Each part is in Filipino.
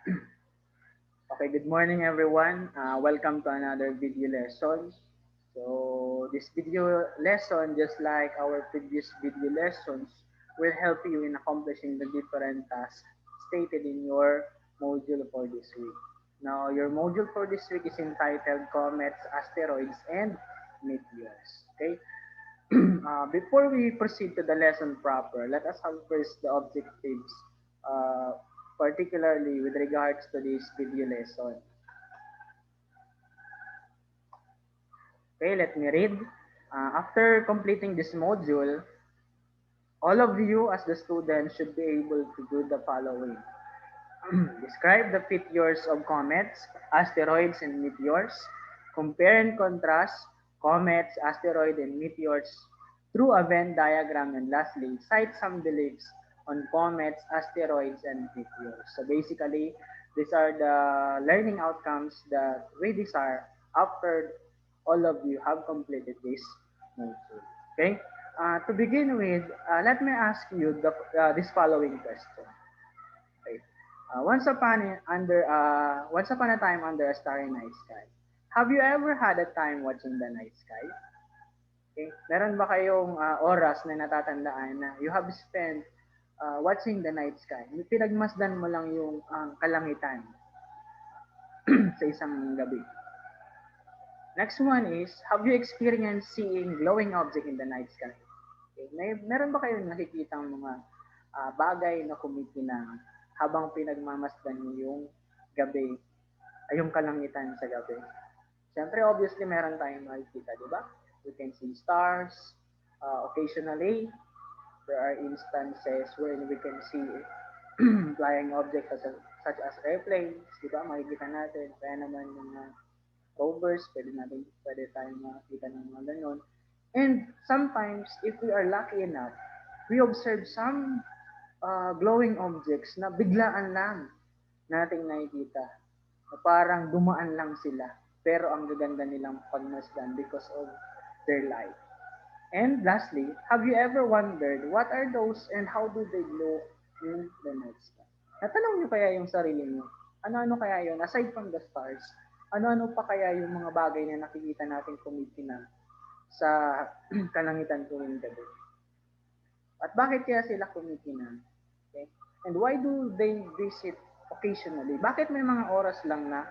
Okay, good morning everyone. Welcome to another video lesson. So this video lesson, just like our previous video lessons, will help you in accomplishing the different tasks stated in your module for this week. Now, your module for this week is entitled Comets, Asteroids, and Meteors. Okay. Before we proceed to the lesson proper, let us have first the objectives, uh, particularly with regards to this video lesson. Okay, let me read. After completing this module, all of you as the students should be able to do the following. Describe the features of comets, asteroids, and meteors. Compare and contrast comets, asteroids, and meteors through a Venn diagram. And lastly, cite some beliefs on comets, asteroids, and meteors. So basically, these are the learning outcomes that we desire after all of you have completed this module. Okay? To begin with, let me ask you this following question. Okay. Once upon a time under a starry night sky. Have you ever had a time watching the night sky? Okay. Meron ba kayong oras na natatandaan na you have spent watching the night sky? Pinagmasdan mo lang yung kalangitan sa isang gabi. Next one is, have you experienced seeing glowing object in the night sky? Okay. Meron ba kayong nakikita mga bagay na kumikinang habang pinagmamasdan niyo yung gabi, ay yung kalangitan sa gabi? Siyempre, obviously, meron tayong makikita, di ba? We can see stars. Occasionally, there are instances wherein we can see flying objects such as airplanes, di ba? Makikita natin. Kaya naman yung rovers, pwede tayong makikita ng mga ganun. And sometimes, if we are lucky enough, we observe some glowing objects na biglaan lang nating nakikita. Na parang dumaan lang sila. Pero ang gaganda nilang pagmasdan because of their light. And lastly, have you ever wondered what are those and how do they glow in the night sky? Natanong niyo kaya yung sarili niyo, ano-ano kaya yun? Aside from the stars, ano-ano pa kaya yung mga bagay na nakikita natin kumikinang sa kalangitan tuwing gabi? At bakit kaya sila kumikinang? Okay? And why do they visit occasionally? Bakit may mga oras lang na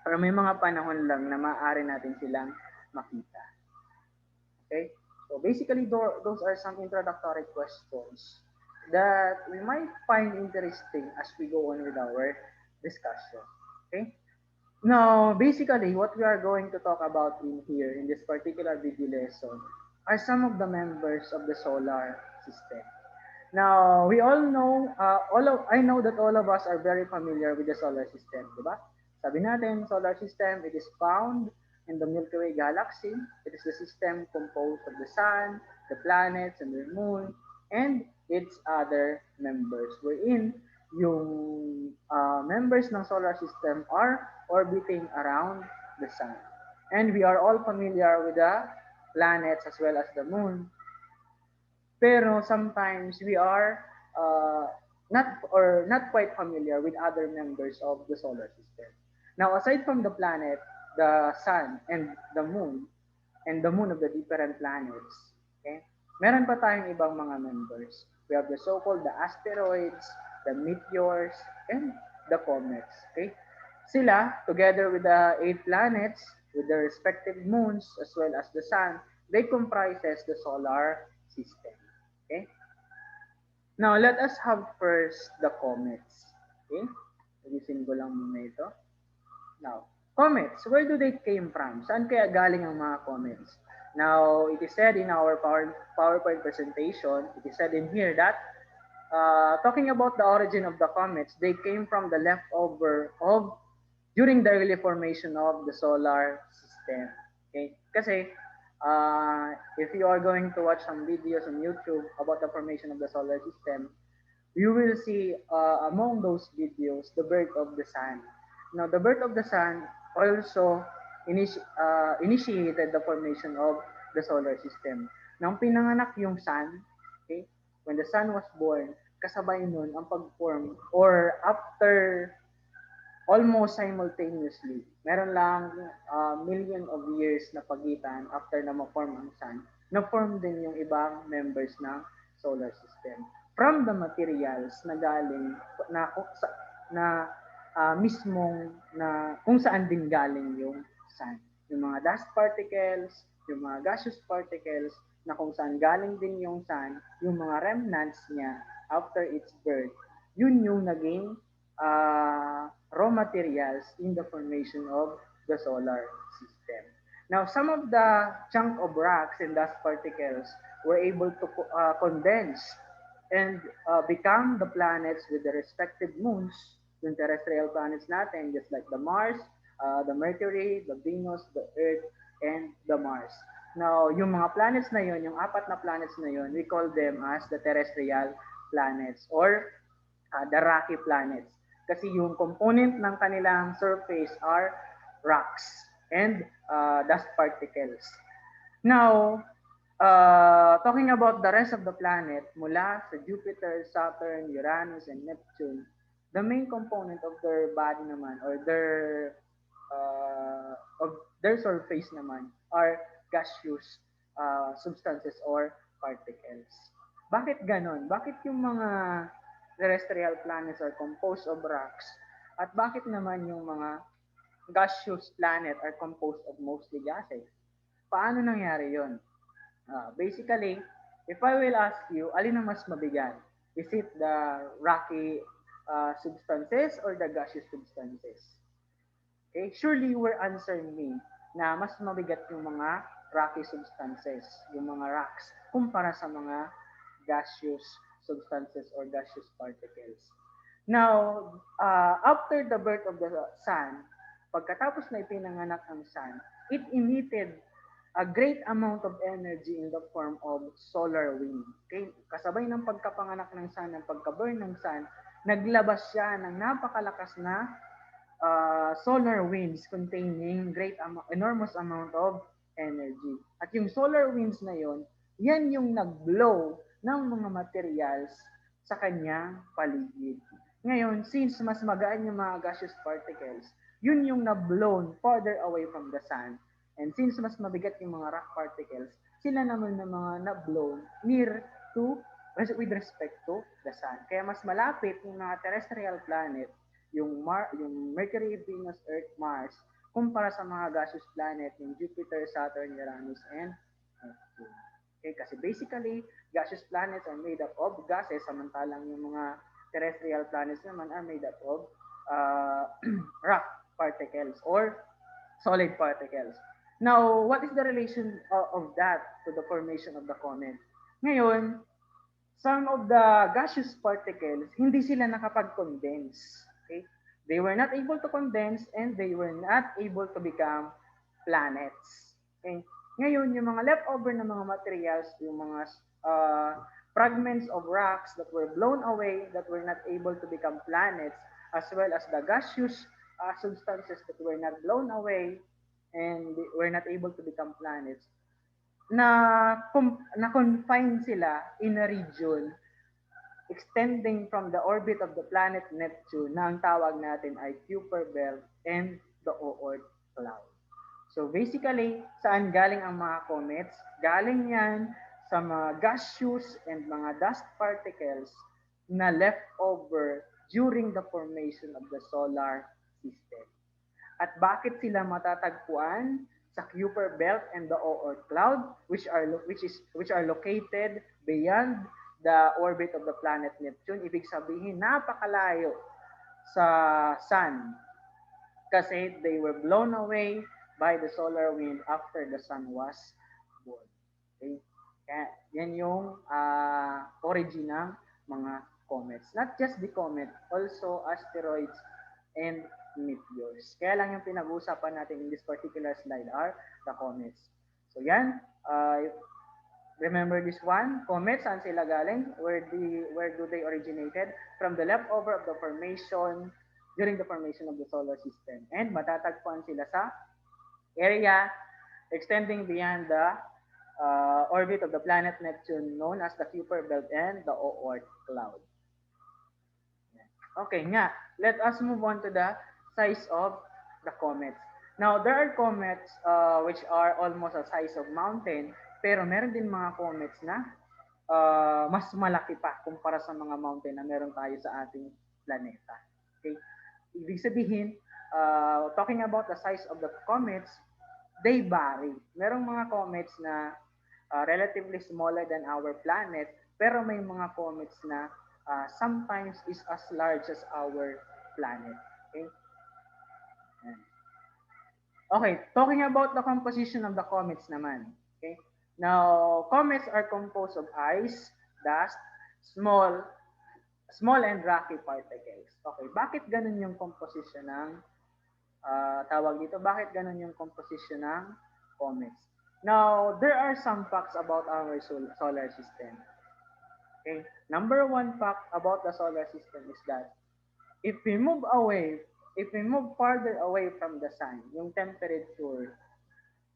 or may mga panahon lang na maaari natin silang makita? Okay? So basically, those are some introductory questions that we might find interesting as we go on with our discussion. Okay? Now, basically, what we are going to talk about in here, in this particular video lesson, are some of the members of the solar system. Now, we all know, I know that all of us are very familiar with the solar system, di ba? Sabi natin, solar system, it is found in the Milky Way galaxy. It is the system composed of the sun, the planets, and the moon, and its other members. Wherein, yung members ng solar system are orbiting around the sun. And we are all familiar with the planets as well as the moon. Pero sometimes we are not quite familiar with other members of the solar system. Now, aside from the planet, the sun, and the moon of the different planets, okay, meron pa tayong ibang mga members. We have the so-called the asteroids, the meteors, and the comets. Okay? Sila, together with the 8 planets, with their respective moons, as well as the sun, they comprises the solar system. Okay? Now, let us have first the comets. Okay? Alisin ko lang muna ito. Now, comets, where do they came from? Saan kaya galing ang mga comets? Now, it is said in our PowerPoint presentation, it is said in here that talking about the origin of the comets, they came from the leftover of during the early formation of the solar system. Okay? Kasi if you are going to watch some videos on YouTube about the formation of the solar system, you will see among those videos the birth of the sun. Now, the birth of the sun also initiated the formation of the solar system. Nang pinanganak yung sun, okay, when the sun was born, kasabay nun ang pag-form or after almost simultaneously. Meron lang million of years na pagitan after na ma-form ang sun, na-form din yung ibang members ng solar system. From the materials na galing na mismong na kung saan din galing yung sun. Yung mga dust particles, yung mga gaseous particles, na kung saan galing din yung sun, yung mga remnants niya after its birth, yun yung naging raw materials in the formation of the solar system. Now, some of the chunk of rocks and dust particles were able to condense and become the planets with the respective moons, yung terrestrial planets natin, just like the Mars, the Mercury, the Venus, the Earth, and the Mars. Now, yung mga planets na yon, yung apat na planets na yon, we call them as the terrestrial planets or the rocky planets. Kasi yung component ng kanilang surface are rocks and dust particles. Now, talking about the rest of the planet, mula sa Jupiter, Saturn, Uranus, and Neptune, the main component of their body naman or of their surface naman are gaseous substances or particles. Bakit ganon? Bakit yung mga terrestrial planets are composed of rocks at bakit naman yung mga gaseous planet are composed of mostly gases? Paano nangyari yon? Basically, if I will ask you, alin ang mas mabigat? Is it the rocky substances or the gaseous substances? Okay, surely you will answer me na mas mabigat yung mga rocky substances, yung mga rocks, kumpara sa mga gaseous substances or gaseous particles. Now, after the birth of the sun, pagkatapos na ipinanganak ang sun, it emitted a great amount of energy in the form of solar wind. Okay? Kasabay ng pagkapanganak ng sun, ng pagka-burn ng sun, naglabas siya ng napakalakas na solar winds containing enormous amount of energy. At yung solar winds na yon, yan yung nag-blow ng mga materials sa kanyang paligid. Ngayon, since mas magaan yung mga gaseous particles, yun yung na-blown farther away from the sun. And since mas mabigat yung mga rock particles, sila naman na mga na-blown near to with respect to the sun. Kaya mas malapit yung mga terrestrial planet, yung Mercury, Venus, Earth, Mars, kumpara sa mga gaseous planet, yung Jupiter, Saturn, Uranus, and Neptune. Okay, kasi basically, gaseous planets are made up of gases, samantalang yung mga terrestrial planets naman are made up of rock particles or solid particles. Now, what is the relation of that to the formation of the comet? Ngayon, some of the gaseous particles, hindi sila nakapag-condense. Okay? They were not able to condense and they were not able to become planets. Okay? Ngayon, yung mga leftover na mga materials, yung mga fragments of rocks that were blown away, that were not able to become planets, as well as the gaseous substances that were not blown away and were not able to become planets, na confine sila in a region extending from the orbit of the planet Neptune na ang tawag natin ay Kuiper Belt and the Oort Cloud. So basically, saan galing ang mga comets? Galing yan sa mga gaseous and mga dust particles na left over during the formation of the solar system. At bakit sila matatagpuan sa Kuiper Belt and the Oort Cloud, which are located beyond the orbit of the planet Neptune? Ibig sabihin, napakalayo sa sun kasi they were blown away by the solar wind after the sun was born. Okay? Kaya yan yung origin ng mga comets. Not just the comet, also asteroids and meteors. Kaya lang yung pinag-uusapan natin in this particular slide are the comets. So yan, remember this one, comets, saan sila galing? Where do they originated? From the leftover of the formation, during the formation of the solar system. And matatagpuan sila sa area extending beyond the orbit of the planet Neptune known as the Kuiper Belt and the Oort Cloud. Okay nga, let us move on to the size of the comets. Now, there are comets which are almost the size of mountain, pero meron din mga comets na mas malaki pa kumpara sa mga mountain na meron tayo sa ating planeta. Okay? Ibig sabihin, talking about the size of the comets, they vary. Merong mga comets na relatively smaller than our planet, pero may mga comets na sometimes is as large as our planet. Okay? Okay, talking about the composition of the comets naman. Okay? Now, comets are composed of ice, dust, small small and rocky particles. Okay, bakit ganun yung composition ng tawag dito? Bakit ganun yung composition ng comets? Now, there are some facts about our solar system. Okay, number one fact about the solar system is that if we move away, if we move farther away from the sun, yung temperature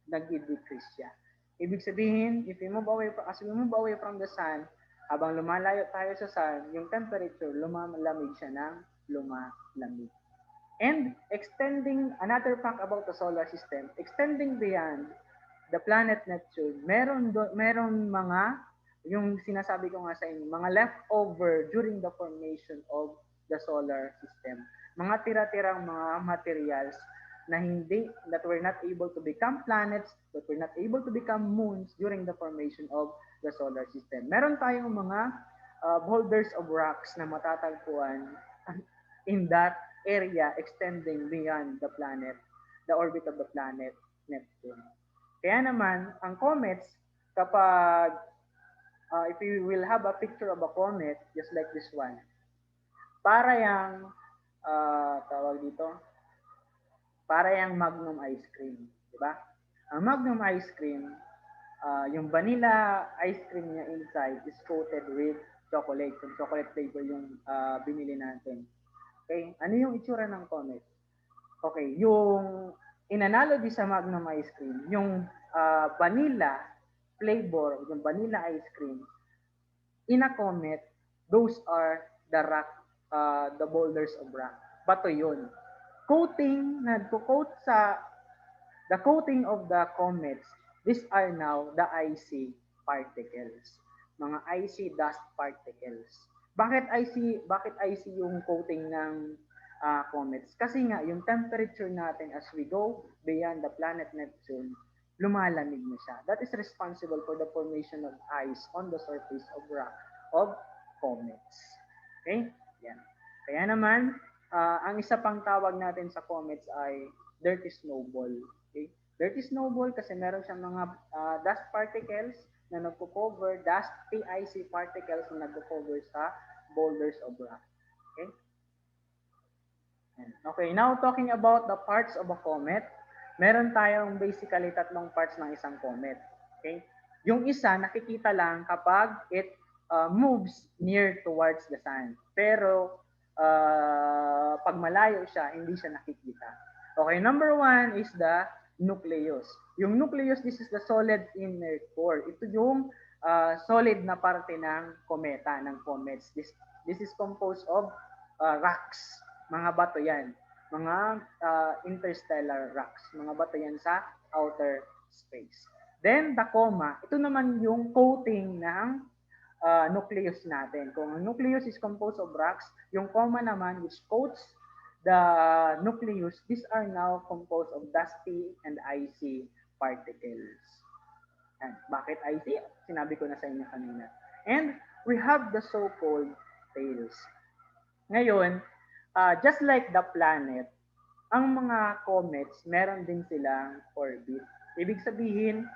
nag-decrease siya. Ibig sabihin, if we move away as we move away from the sun, habang lumalayo tayo sa sun, yung temperature lumalamig siya ng lumalamig. And extending another fact about the solar system, extending beyond the planet Neptune, meron mga yung sinasabi ko nga sa inyo, mga leftover during the formation of the solar system. Mga tira-tirang mga materials na that were not able to become planets, that were not able to become moons during the formation of the solar system. Meron tayong mga boulders of rocks na matatagpuan in that area extending beyond the planet, the orbit of the planet Neptune. Kaya naman, ang comets, kapag if you will have a picture of a comet, just like this one, para yung, tawag dito, para yung Magnum ice cream, di ba? Ang Magnum ice cream, yung vanilla ice cream niya inside is coated with chocolate. Yung chocolate flavor yung binili natin. Okay? Ano yung itsura ng comet? Okay, yung in analogy sa Magnum ice cream, yung vanilla flavor, yung vanilla ice cream, in a comet, those are the rock, the boulders of rock. Bato yun. Coating, nagko-coat sa the coating of the comets, these are now the icy particles. Mga icy dust particles. Bakit icy yung coating ng comets? Kasi nga yung temperature natin as we go beyond the planet Neptune, lumalamig na siya. That is responsible for the formation of ice on the surface of rock of comets. Okay? Yan. Kaya naman, ang isa pang tawag natin sa comets ay dirty snowball. Okay? Dirty snowball kasi meron siyang mga dust particles na nagko-cover, dusty icy particles na nagko-cover sa boulders of rock. Okay? Okay, now talking about the parts of a comet, meron tayong basically tatlong parts ng isang comet. Okay? Yung isa nakikita lang kapag it moves near towards the sun. Pero pag malayo siya, hindi siya nakikita. Okay, number one is the nucleus. Yung nucleus, this is the solid inner core. Ito yung solid na parte ng kometa, ng comets. This is composed of rocks. Mga bato yan. Mga interstellar rocks. Mga bato yan sa outer space. Then, the coma. Ito naman yung coating ng nucleus natin. Kung ang nucleus is composed of rocks, yung coma naman which coats the nucleus, these are now composed of dusty and icy particles. And bakit icy? Sinabi ko na sa inyo kanina. And we have the so-called tails. Ngayon, just like the planet, ang mga comets, meron din silang orbit. Ibig sabihin,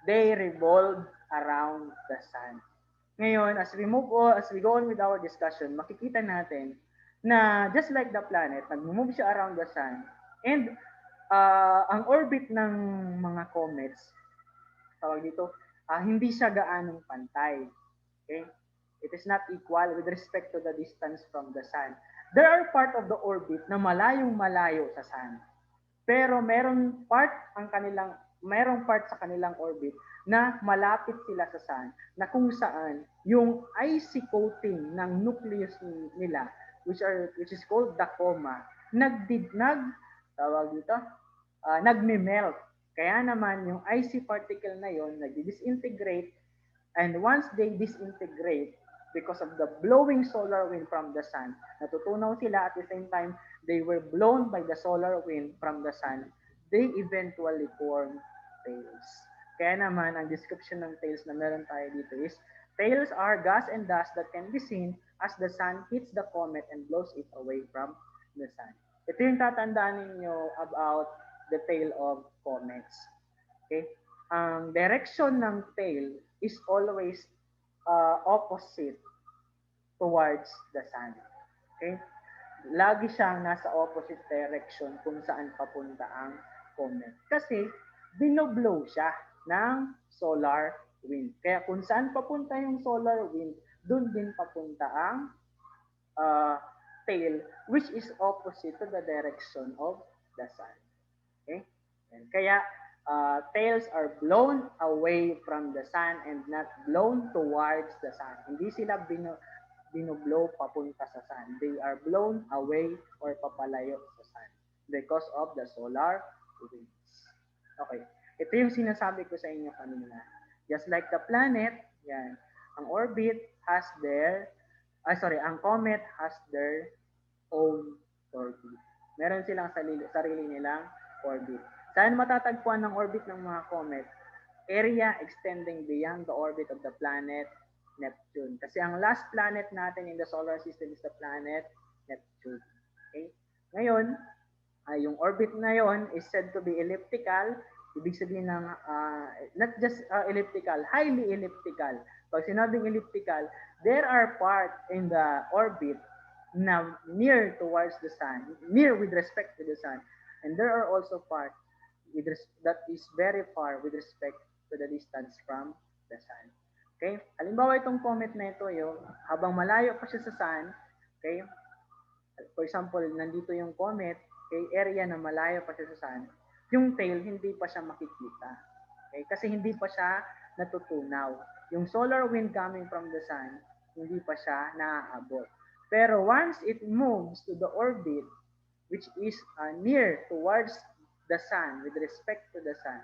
they revolve around the sun. Ngayon, as we go on with our discussion, makikita natin na just like the planet, nag-move siya around the sun, and ang orbit ng mga comets, tawag dito, hindi siya gaanong pantay. Okay? It is not equal with respect to the distance from the sun. There are part of the orbit na malayong-malayo sa sun. Pero merong part sa kanilang orbit na malapit sila sa sun, na kung saan yung icy coating ng nucleus nila, which is called the coma, tawag dito, nagme-melt. Kaya naman yung icy particle na yon nag-disintegrate, and once they disintegrate because of the blowing solar wind from the sun, natutunaw sila at the same time they were blown by the solar wind from the sun, they eventually form tails. Kaya naman ang description ng tails na meron tayo dito is tails are gas and dust that can be seen as the sun hits the comet and blows it away from the sun. Ito yung tatandaan ninyo about the tail of comets. Okay? Ang direction ng tail is always opposite towards the sun. Okay? Lagi siyang nasa opposite direction kung saan papunta ang comet. Kasi binoblow siya ng solar wind. Kaya kung saan papunta yung solar wind, doon din papunta ang uh, tail, which is opposite to the direction of the sun. Okay? And kaya tails are blown away from the sun and not blown towards the sun. Hindi sila binoblow papunta sa sun. They are blown away or papalayo sa sun because of the solar winds. Okay. Ito yung sinasabi ko sa inyo kanina. Just like the planet, yan, ang orbit has ang comet has their own orbit. Meron silang sarili nilang orbit. Saan matatagpuan ng orbit ng mga comet? Area extending beyond the orbit of the planet Neptune. Kasi ang last planet natin in the solar system is the planet Neptune. Okay? Ngayon, yung orbit na yon is said to be elliptical. Ibig sabihin ng not just elliptical, highly elliptical. Pag sinabing elliptical, there are parts in the orbit na near towards the sun, near with respect to the sun. And there are also parts that is very far with respect to the distance from the sun. Okay? Halimbawa itong comet na ito, habang malayo pa siya sa sun, okay? For example, nandito yung comet, okay, area na malayo pa siya sa sun, yung tail hindi pa siya makikita. Okay? Kasi hindi pa siya natutunaw. Yung solar wind coming from the sun, hindi pa siya naaabot. Pero once it moves to the orbit, which is near towards the sun, with respect to the sun,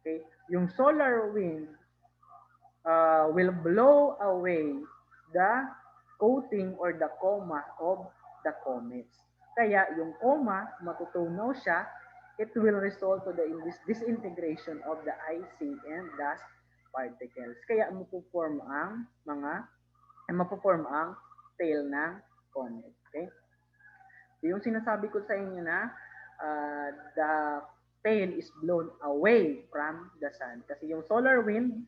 okay, yung solar wind will blow away the coating or the coma of the comets. Kaya yung coma, matutunaw siya, it will result to the disintegration of the icy and dust particles. Kaya mapuform ang tail ng comet. Okay? Yung sinasabi ko sa inyo na the tail is blown away from the sun. Kasi yung solar wind,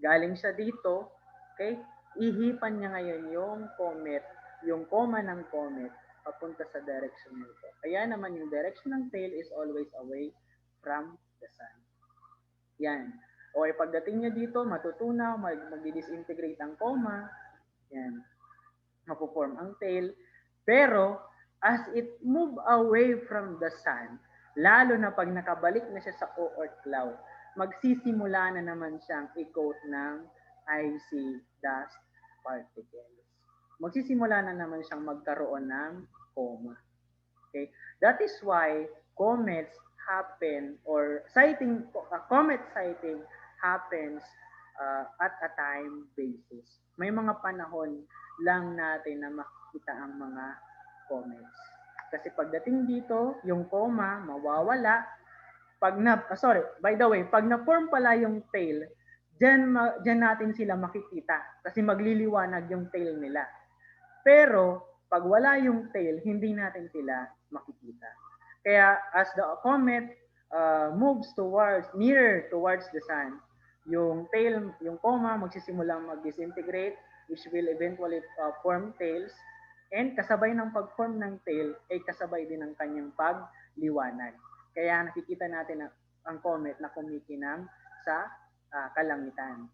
galing siya dito, okay? Ihipan niya ngayon yung comet, yung coma ng comet, papunta sa direction nito. Kaya naman yung direction ng tail is always away from the sun. Yan. Okay, pagdating niya dito, matutunaw, mag-disintegrate ang coma. Yan. Mapuform ang tail. Pero, as it move away from the sun, lalo na pag nakabalik na siya sa Oort cloud, magsisimula na naman siyang i-coat ng icy dust particles. Magsisimula na naman siyang magkaroon ng coma. Okay? That is why comets happen or comet sighting happens at a time basis. May mga panahon lang natin na makikita ang mga comets. Kasi pagdating dito, yung coma mawawala. Pag na-form pala yung tail, dyan natin sila makikita kasi magliliwanag yung tail nila. Pero pag wala yung tail, hindi natin sila makikita. Kaya as the comet moves nearer towards the sun, yung tail, yung coma magsisimulang mag-disintegrate, which will eventually form tails, and kasabay ng pag-form ng tail ay kasabay din ng kanyang pagliwanag. Kaya nakikita natin ang comet na kumikinang sa kalangitan.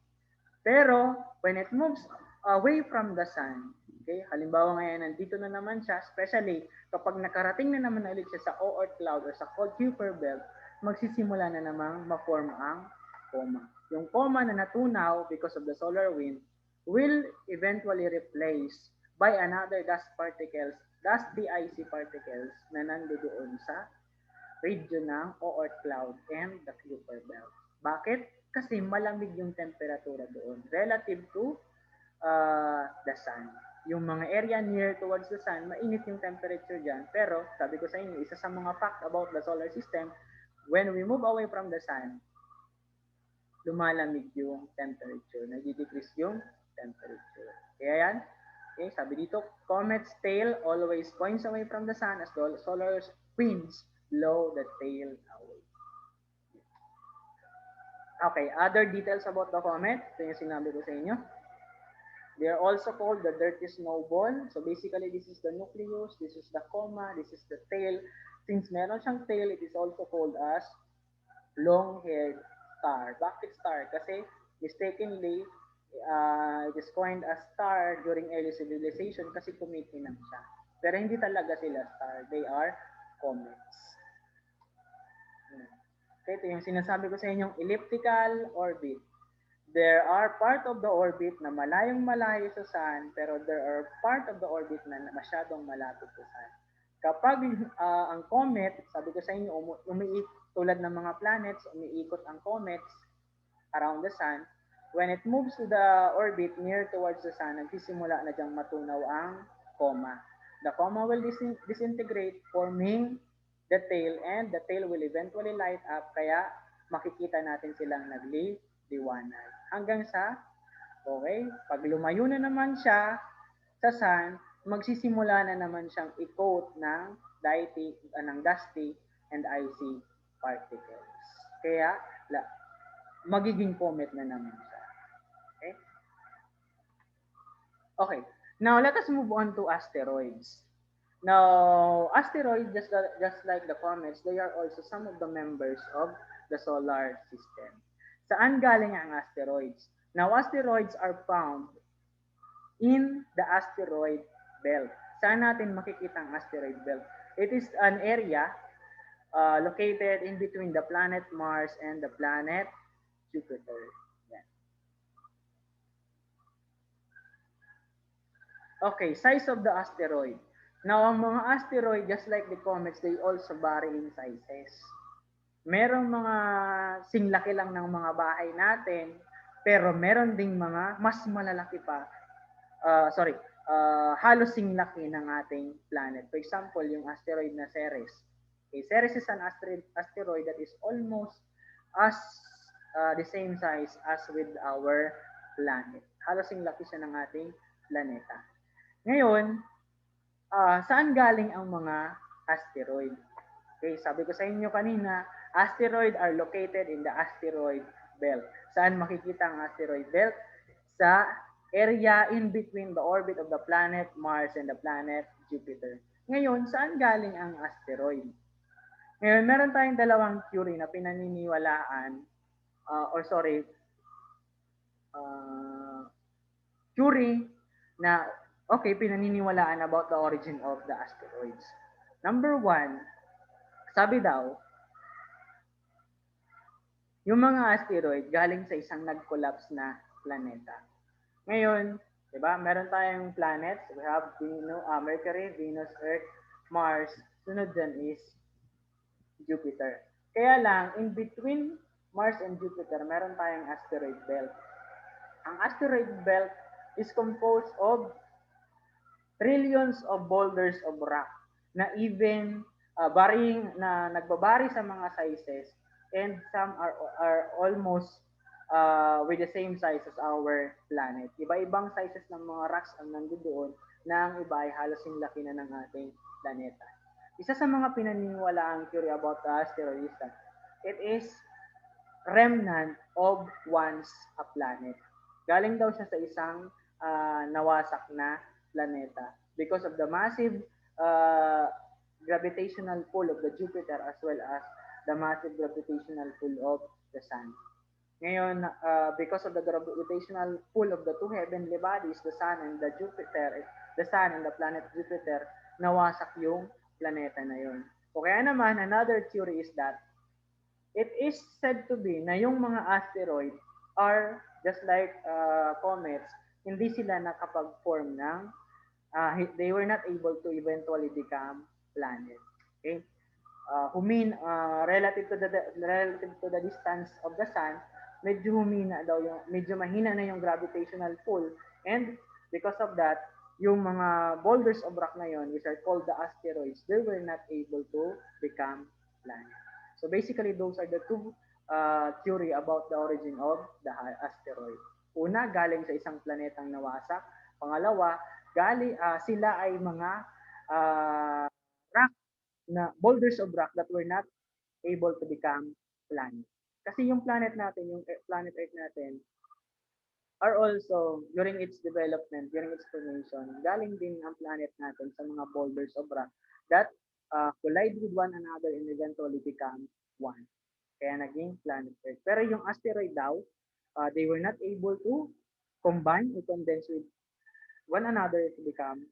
Pero when it moves away from the sun, okay, halimbawa ngayon nandito na naman siya, especially kapag nakarating na naman ulit siya sa Oort cloud or sa Kuiper belt, magsisimula na namang ma-form ang coma. Yung coma na natunaw because of the solar wind will eventually replace by another dust particles dusty icy particles na nandoon sa region ng Oort cloud and the Kuiper belt. Bakit? Kasi malamig yung temperatura doon relative to the sun. Yung mga area near towards the sun, mainit yung temperature dyan. Pero, sabi ko sa inyo, isa sa mga fact about the solar system, when we move away from the sun, lumalamig yung temperature. Nag-decrease yung temperature. Kaya yan, okay, sabi dito, comet's tail always points away from the sun as the solar winds blow the tail away. Okay, other details about the comet, ito yung sinabi ko sa inyo. They are also called the dirty snowball. So basically, this is the nucleus, this is the coma, this is the tail. Since meron siyang tail, it is also called as long-haired star. Bakit star? Kasi mistakenly, it is coined as star during early civilization kasi kumikinang siya. Pero hindi talaga sila star. They are comets. Okay, ito yung sinasabi ko sa inyong elliptical orbit. There are part of the orbit na malayong malayo sa sun, pero there are part of the orbit na masyadong malapit sa sun. Kapag ang comet, sabi ko sa inyo, tulad ng mga planets, umiikot ang comets around the sun. When it moves to the orbit near towards the sun, nagsisimula na diyang matunaw ang coma. The coma will disintegrate, forming the tail, and the tail will eventually light up, kaya makikita natin silang nagliliwanag. Hanggang sa, okay, pag lumayo na naman siya sa sun, magsisimula na naman siyang i-coat ng dusty and icy particles. Kaya, magiging comet na naman siya. Okay? Okay. Now, let us move on to asteroids. Now, asteroids, just like the comets, they are also some of the members of the solar system. Saan galing ang asteroids? Now, asteroids are found in the asteroid belt. Saan natin makikita ang asteroid belt? It is an area located in between the planet Mars and the planet Jupiter. Yan. Okay, size of the asteroid. Now, ang mga asteroid, just like the comets, they also vary in sizes. Merong mga singlaki lang ng mga bahay natin, pero meron ding mga mas malalaki pa. Halos singlaki ng ating planet. For example, yung asteroid na Ceres. Okay, Ceres is an asteroid that is almost as the same size as with our planet. Halos singlaki siya ng ating planeta. Ngayon, saan galing ang mga asteroid? Okay, sabi ko sa inyo kanina, asteroid are located in the asteroid belt. Saan makikita ang asteroid belt? Sa area in between the orbit of the planet Mars and the planet Jupiter. Ngayon, saan galing ang asteroid? Ngayon, meron tayong dalawang theory na pinaniniwalaan, theory na pinaniniwalaan about the origin of the asteroids. Number one, sabi daw, yung mga asteroid galing sa isang nag-collapse na planeta. Ngayon, di ba, meron tayong planets. We have Mercury, Venus, Earth, Mars. Sunod dyan is Jupiter. Kaya lang, in between Mars and Jupiter, meron tayong asteroid belt. Ang asteroid belt is composed of trillions of boulders of rock na even nagbabari sa mga sizes, and some are almost with the same size as our planet. Iba-ibang sizes ng mga rocks ang nandoon na ang iba ay halos yung laki na ng ating planeta. Isa sa mga pinaniniwalaang theory about the asteroid is that it is remnant of once a planet. Galing daw siya sa isang nawasak na planeta because of the massive gravitational pull of the Jupiter as well as the massive gravitational pull of the Sun. Ngayon, because of the gravitational pull of the two heavenly bodies, the Sun and the Sun and the planet Jupiter, nawasak yung planeta na yun. O kaya naman, another theory is that it is said to be na yung mga asteroid are just like comets, hindi sila nakapag-form ng they were not able to eventually become planets. Okay? Relative to the distance of the sun, medyo mahina na yung gravitational pull, and because of that, yung mga boulders of rock na yon, which are called the asteroids, they were not able to become planets. So basically, those are the two theory about the origin of the asteroid. Una, galing sa isang planetang nawasak. Pangalawa, sila ay mga uh, rock na boulders of rock that were not able to become planet. Kasi yung planet natin, yung planet Earth natin, are also, during its development, during its formation, galing din ang planet natin sa mga boulders of rock that collide with one another and eventually become one. Kaya naging planet Earth. Pero yung asteroid daw, they were not able to combine or condense with one another to become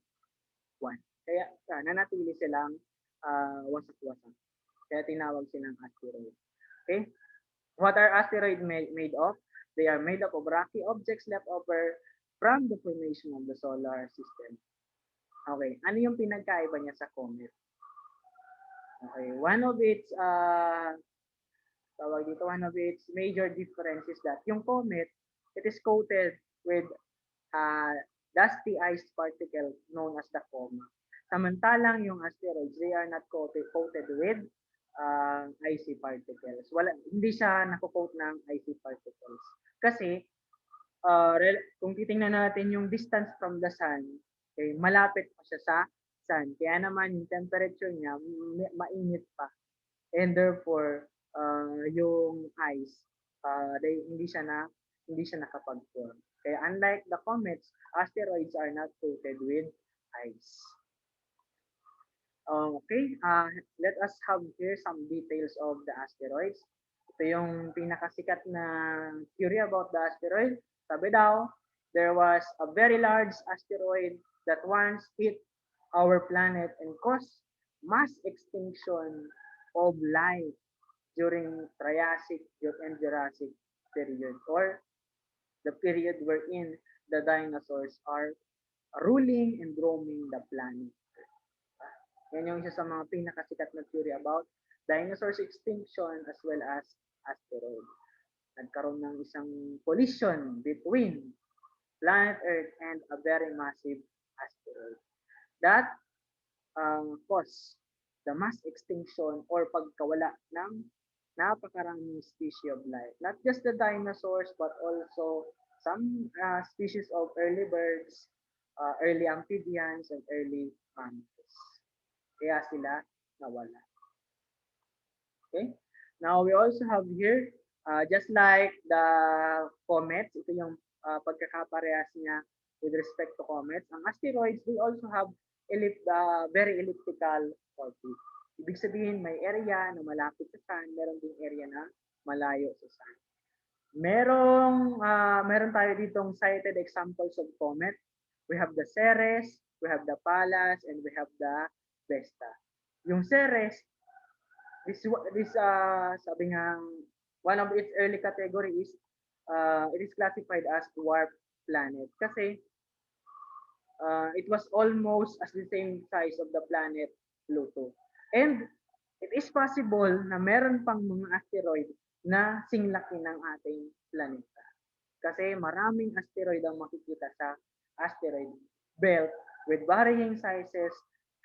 one. Kaya nanatili silang wasak-wasak. Kaya tinawag silang asteroid. Okay? What are asteroids made of? They are made up of rocky objects left over from the formation of the solar system. Okay, ano yung pinagkaiba niya sa comet? Okay, one of its major difference is that yung comet, it is coated with dusty ice particle known as the coma. Samantalang yung asteroids, they are not coated with icy particles. Hindi siya nako-coat ng icy particles. Kasi kung titingnan natin yung distance from the sun, okay, malapit pa siya sa sun. Kaya naman yung temperature niya mainit pa. And therefore, yung ice, hindi siya nakapag-form. Kaya unlike the comets, asteroids are not coated with ice. Okay, let us have here some details of the asteroids. Ito yung pinakasikat na theory about the asteroid. Sabi daw, there was a very large asteroid that once hit our planet and caused mass extinction of life during Triassic and Jurassic period, or the period wherein the dinosaurs are ruling and roaming the planet. Yan yung isa sa mga pinakasikat na theory about dinosaurs extinction as well as asteroid. Nagkaroon ng isang collision between planet Earth and a very massive asteroid that caused the mass extinction or pagkawala ng napakaraming species of life. Not just the dinosaurs but also some species of early birds, early amphibians, and early mammals. Kaya sila nawala. Okay? Now, we also have here, just like the comets, ito yung pagkakaparehas niya with respect to comets. Ang asteroids, they also have very elliptical orbit. Ibig sabihin, may area na malapit sa sun, meron ding area na malayo sa sun. Meron tayo ditong cited examples of comet. We have the Ceres, we have the Pallas, and we have the Vesta. Yung Ceres, sabi nga, one of its early category is, it is classified as dwarf planet. Kasi, it was almost as the same size of the planet Pluto. And, it is possible na meron pang mga asteroid na singlaki ng ating planeta. Kasi maraming asteroid ang makikita sa asteroid belt with varying sizes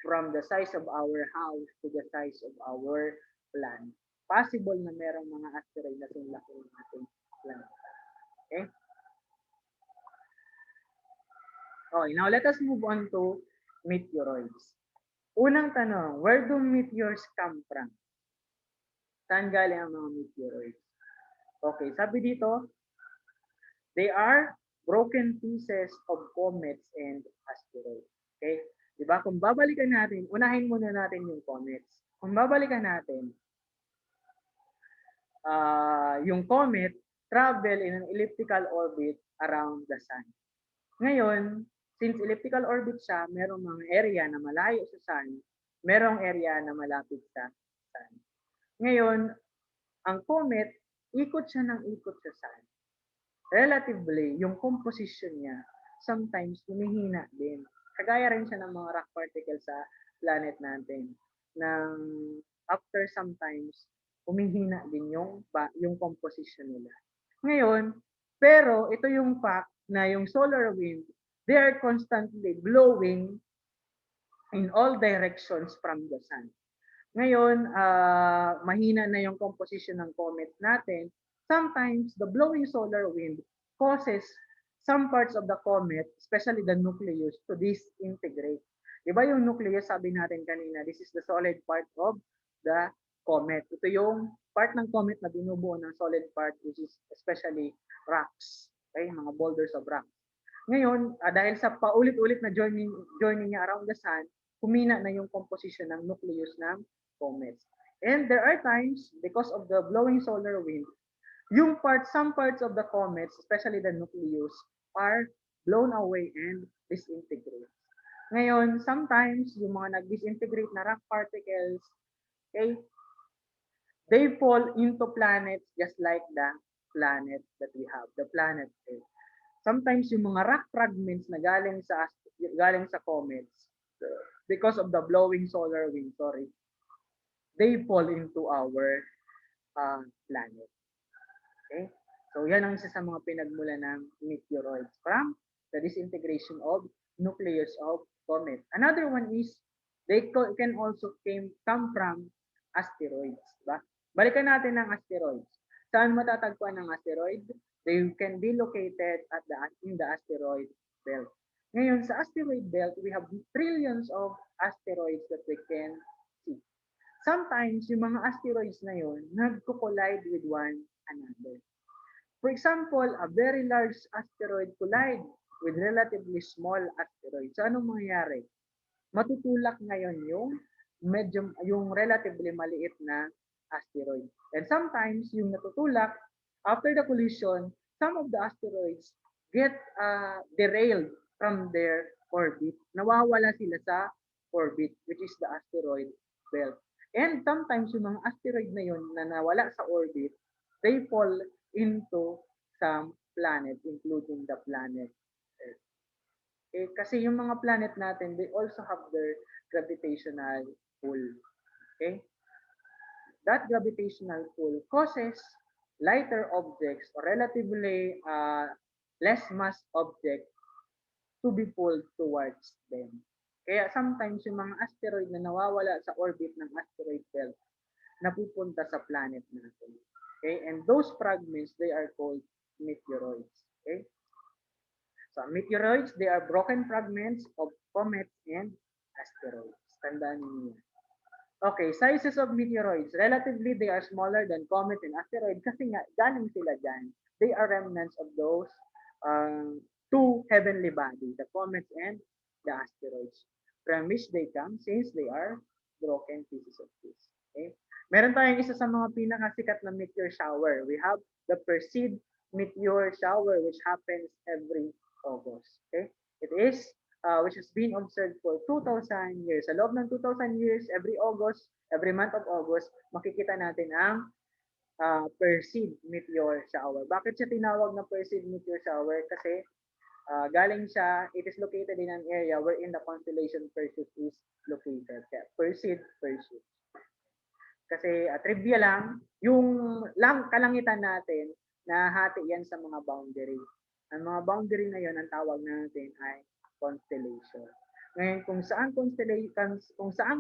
from the size of our house to the size of our planet. Possible na merong mga asteroid na singlaki ng ating planeta. Okay? Okay, now let us move on to meteoroids. Unang tanong, where do meteors come from? Saan galing ang mga meteoroids? Okay, sabi dito, they are broken pieces of comets and asteroids. Okay? Diba? Kung babalikan natin, unahin muna natin yung comets. Kung babalikan natin, yung comet travel in an elliptical orbit around the sun. Ngayon, since elliptical orbit siya, merong mga area na malayo sa sun, merong area na malapit sa sun. Ngayon, ang comet, ikot siya ng ikot sa sun. Relatively, yung composition niya, sometimes humihina din. Kagaya rin siya ng mga rock particles sa planet natin. Nang after sometimes, humihina din yung composition nila. Ngayon, pero ito yung fact na yung solar wind, they are constantly blowing in all directions from the sun. Ngayon, mahina na yung composition ng comet natin. Sometimes, the blowing solar wind causes some parts of the comet, especially the nucleus, to disintegrate. Diba yung nucleus, sabi natin kanina, this is the solid part of the comet. Ito yung part ng comet na binubuo ng solid part, which is especially rocks. Okay, mga boulders of rocks. Ngayon, dahil sa paulit-ulit na journey niya around the sun, humina na yung composition ng nucleus ng comets. And there are times, because of the blowing solar wind, some parts of the comets, especially the nucleus, are blown away and disintegrate. Ngayon, sometimes, yung mga nag-disintegrate na rock particles, okay, they fall into planets just like the planet that we have, the planet Earth. Sometimes yung mga rock fragments na galing sa comets, because of the blowing solar wind, they fall into our planet. Okay? So yan ang isa sa mga pinagmula ng meteoroids from the disintegration of nucleus of comet. Another one is they can also come from asteroids. Diba? Balikan natin ng asteroids. Saan matatagpuan ng asteroid? They can be located in the asteroid belt. Ngayon, sa asteroid belt, we have trillions of asteroids that we can see. Sometimes, yung mga asteroids na yun, nagko-collide with one another. For example, a very large asteroid collide with relatively small asteroid. So, anong mangyayari? Matutulak ngayon yung relatively maliit na asteroid. And sometimes, yung natutulak, after the collision, some of the asteroids get derailed from their orbit. Nawawala sila sa orbit, which is the asteroid belt. And sometimes, yung mga asteroid na yun na nawala sa orbit, they fall into some planet, including the planet Earth. Kasi yung mga planet natin, they also have their gravitational pull. Okay? That gravitational pull causes lighter objects or relatively less mass objects to be pulled towards them. Kaya sometimes yung mga asteroid na nawawala sa orbit ng asteroid belt napupunta sa planet natin. Okay? And those fragments, they are called meteoroids. Okay? So, meteoroids, they are broken fragments of comets and asteroids. Tandaan niyo yan. Okay, sizes of meteoroids. Relatively, they are smaller than comets and asteroids kasi nga, galing sila dyan. They are remnants of those two heavenly bodies, the comets and the asteroids, from which they come since they are broken pieces of this. Okay? Meron tayong isa sa mga pinakasikat na meteor shower. We have the Perseid meteor shower which happens every August. Okay? It is which has been observed for 2,000 years. Sa loob ng 2,000 years, every August, every month of August, makikita natin ang Perseid meteor shower. Bakit siya tinawag na Perseid meteor shower? Kasi galing siya, it is located in an area wherein the constellation Perseus is located. Kaya Perseid. Kasi trivia lang, yung kalangitan natin, nahati yan sa mga boundary. Ang mga boundary na yon ang tawag natin ay constellation. Ngayon, kung saan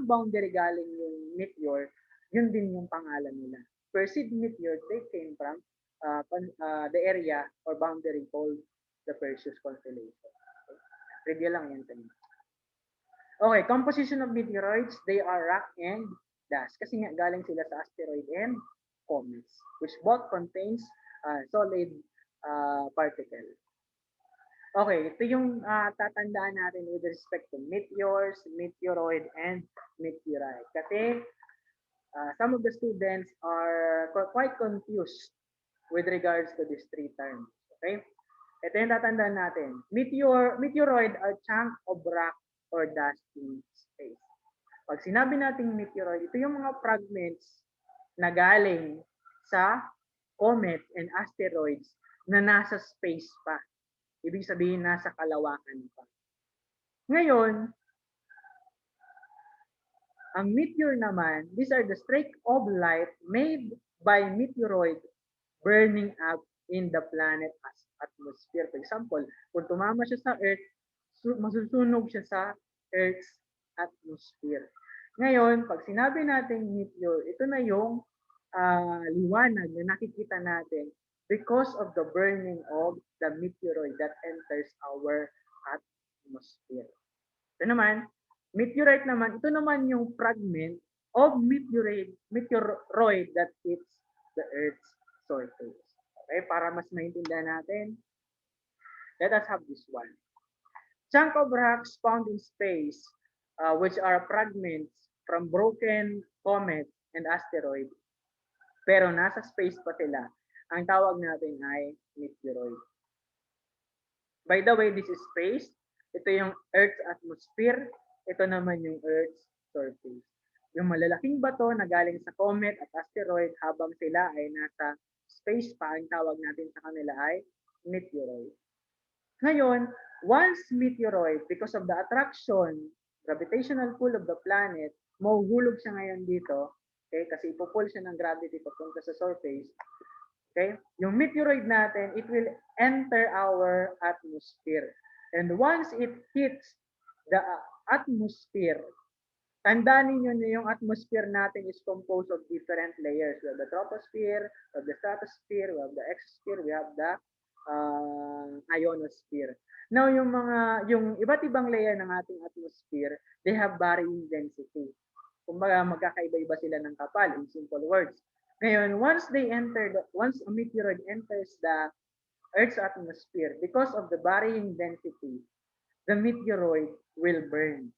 boundary galing yung meteor, yun din yung pangalan nila. Perseid meteor, they came from the area or boundary called the Perseus constellation. Okay? Trivia lang yan. Okay, composition of meteoroids, they are rock and dust. Kasi nga galing sila sa asteroid and comets, which both contains solid particle. Okay, ito yung tatandaan natin with respect to meteors, meteoroid, and meteorite. Kasi some of the students are quite confused with regards to these three terms. Okay? Ito yung tatandaan natin. Meteoroid are chunk of rock or dust in space. Pag sinabi nating meteoroid, ito yung mga fragments na galing sa comets and asteroids na nasa space pa. Ibig sabihin, nasa kalawakan pa. Ngayon, ang meteor naman, these are the streak of light made by meteoroid burning up in the planet as atmosphere. For example, kung tumama siya sa Earth, masusunog siya sa Earth's atmosphere. Ngayon, pag sinabi natin meteor, ito na yung liwanag na nakikita natin because of the burning of the meteoroid that enters our atmosphere. Ito naman, meteorite naman, ito naman yung fragment of meteoroid that hits the Earth's surface. Okay, para mas maintindihan natin, let us have this one. Chunk of rocks found in space, which are fragments from broken comets and asteroids, pero nasa space pa sila, ang tawag natin ay meteoroid. By the way, this is space. Ito yung Earth's atmosphere. Ito naman yung Earth's surface. Yung malalaking bato na galing sa comet at asteroid habang sila ay nasa space pa, ang tawag natin sa kanila ay meteoroid. Ngayon, once meteoroid, because of the attraction, gravitational pull of the planet, mahuhulog siya ngayon dito, okay, kasi ipupull siya ng gravity papunta sa surface. Okay? Yung meteoroid natin, it will enter our atmosphere. And once it hits the atmosphere, tandaan ninyo na yung atmosphere natin is composed of different layers. We have the troposphere, we have the stratosphere, we have the exosphere, we have the ionosphere. Now, yung iba't ibang layer ng ating atmosphere, they have varying density. Kumbaga, magkakaiba-iba sila ng kapal, in simple words. Ngayon, once a meteoroid enters the Earth's atmosphere, because of the varying density, the meteoroid will burn.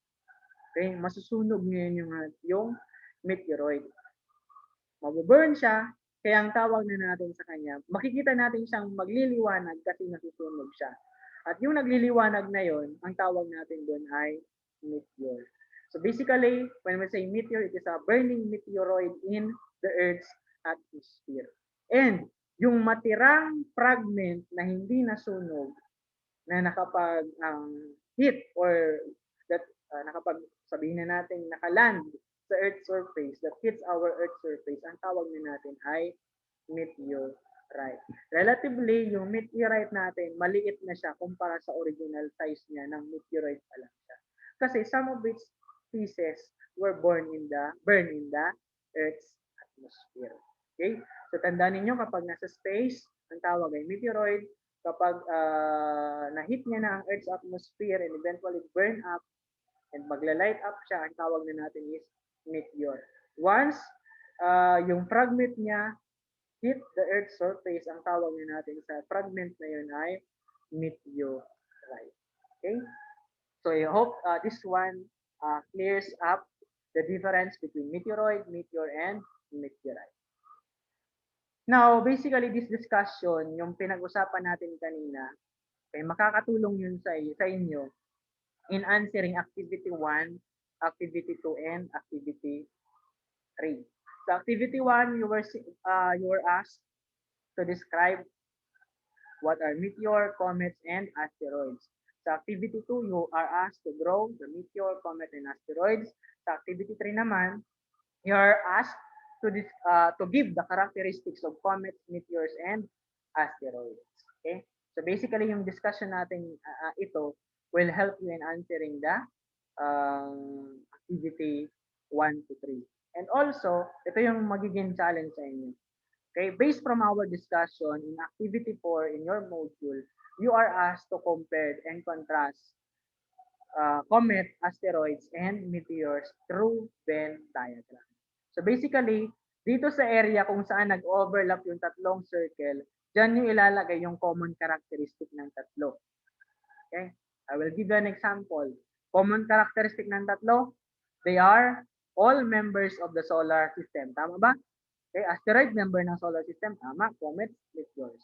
Okay? Masusunog ngayon yung meteoroid. Mabuburn siya, kaya ang tawag na natin sa kanya, makikita natin siyang magliliwanag kasi nasusunog siya. At yung nagliliwanag na yon, ang tawag natin doon ay meteor. So basically, when we say meteor, it is a burning meteoroid in the Earth's atmosphere. And yung matirang fragment na hindi nasunog, na nakapag-hit or that nakapag sabihin na natin nakaland sa Earth's surface, that hits our Earth's surface, ang tawag na natin ay meteorite. Relatively, yung meteorite natin, maliit na siya kumpara sa original size niya ng meteorite pa lang siya. Kasi some of its pieces were burned in the Earth's atmosphere. Okay? So tandaan ninyo kapag nasa space, ang tawag ay meteoroid. Kapag na-hit niya na ang Earth's atmosphere and eventually burn up and magla-light up siya, ang tawag na natin is meteor. Once yung fragment niya hit the Earth's surface, ang tawag na natin sa fragment na yun ay meteorite. Okay? So I hope this one clears up the difference between meteoroid, meteor, and meteorite. Now, basically, this discussion, yung pinag-usapan natin kanina, ay makakatulong yun sa inyo in answering activity 1, activity 2, and activity 3. So, activity 1, you were asked to describe what are meteor, comets, and asteroids. Sa activity 2, you are asked to draw the meteor, comet, and asteroids. Sa activity 3 naman, you are asked to give the characteristics of comets, meteors, and asteroids. Okay? So basically, yung discussion natin ito will help you in answering the activity 1 to 3. And also, ito yung magiging challenge sa inyo. Okay? Based from our discussion in activity 4 in your module, you are asked to compare and contrast comet, asteroids, and meteors through Venn diagram. So basically, dito sa area kung saan nag-overlap yung tatlong circle, dyan yung ilalagay yung common characteristic ng tatlo. Okay? I will give you an example. Common characteristic ng tatlo, they are all members of the solar system. Tama ba? Okay, asteroid member ng solar system, tama, comets, meteors.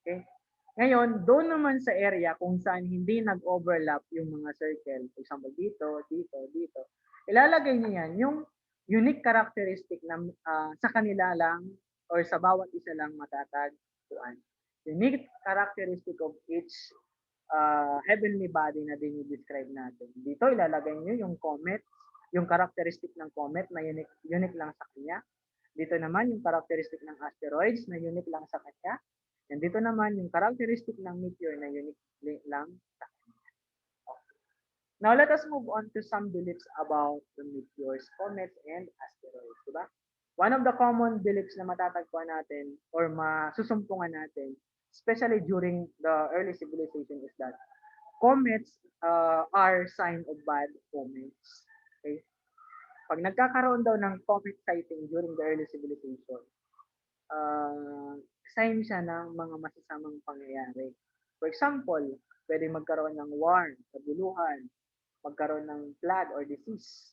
Okay? Ngayon, doon naman sa area kung saan hindi nag-overlap yung mga circle, for example, dito, dito, dito, ilalagay niyo yan yung unique characteristic na sa kanila lang or sa bawat isa lang matatagpuan. Unique characteristic of each heavenly body na dinidescribe natin. Dito ilalagay nyo yung comet, yung characteristic ng comet na unique lang sa kanya. Dito naman yung characteristic ng asteroids na unique lang sa kanya. And dito naman yung characteristic ng meteor na unique lang sa kanya. Okay. Now let us move on to some beliefs about the meteors, comets, and asteroids. Diba? One of the common beliefs na matatagpuan natin or masusumpungan natin, especially during the early civilization, is that comets are sign of bad omens. Okay? Pag nagkakaroon daw ng comet sighting during the early civilization, uh, sign siya ng mga masasamang pangyayari. For example, pwede magkaroon ng war, kabuluhan, magkaroon ng flood or disease.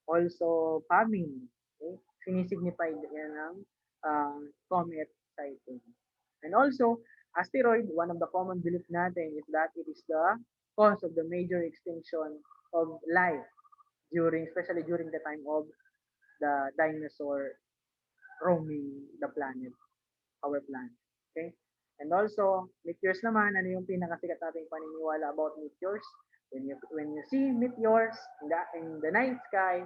Also, famine. Okay? Sinisignify yan ng comet sighting. And also, asteroid, one of the common belief natin is that it is the cause of the major extinction of life especially during the time of the dinosaur roaming the planet, our planet. Okay? And also, meteors naman, ano yung pinakasikat nating paniniwala about meteors? When you see meteors in the night sky,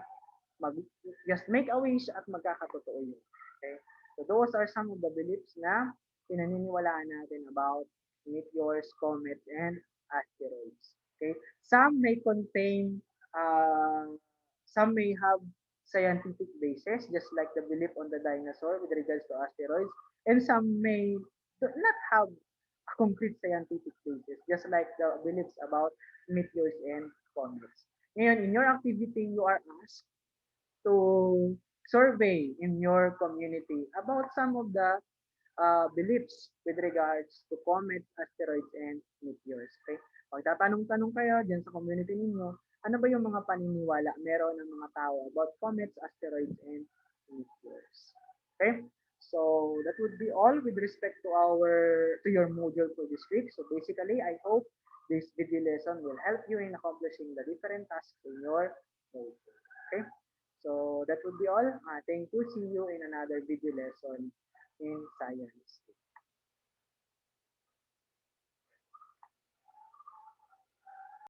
mag, just make a wish at magkakatotoo yun. Okay? So those are some of the beliefs na pinaniniwalaan natin about meteors, comets, and asteroids. Okay? Some may contain, some may have scientific basis, just like the belief on the dinosaur with regards to asteroids, and some may not have a concrete scientific basis, just like the beliefs about meteors and comets. Ngayon, in your activity, you are asked to survey in your community about some of the beliefs with regards to comets, asteroids, and meteors. Okay? Magtatanong-tanong kayo dyan sa community ninyo, ano ba yung mga paniniwala meron ng mga tao about comets, asteroids, and meteors. Okay? So that would be all with respect to your module for this week. So basically, I hope this video lesson will help you in accomplishing the different tasks in your module. Okay? So that would be all. Thank you. See you in another video lesson in science.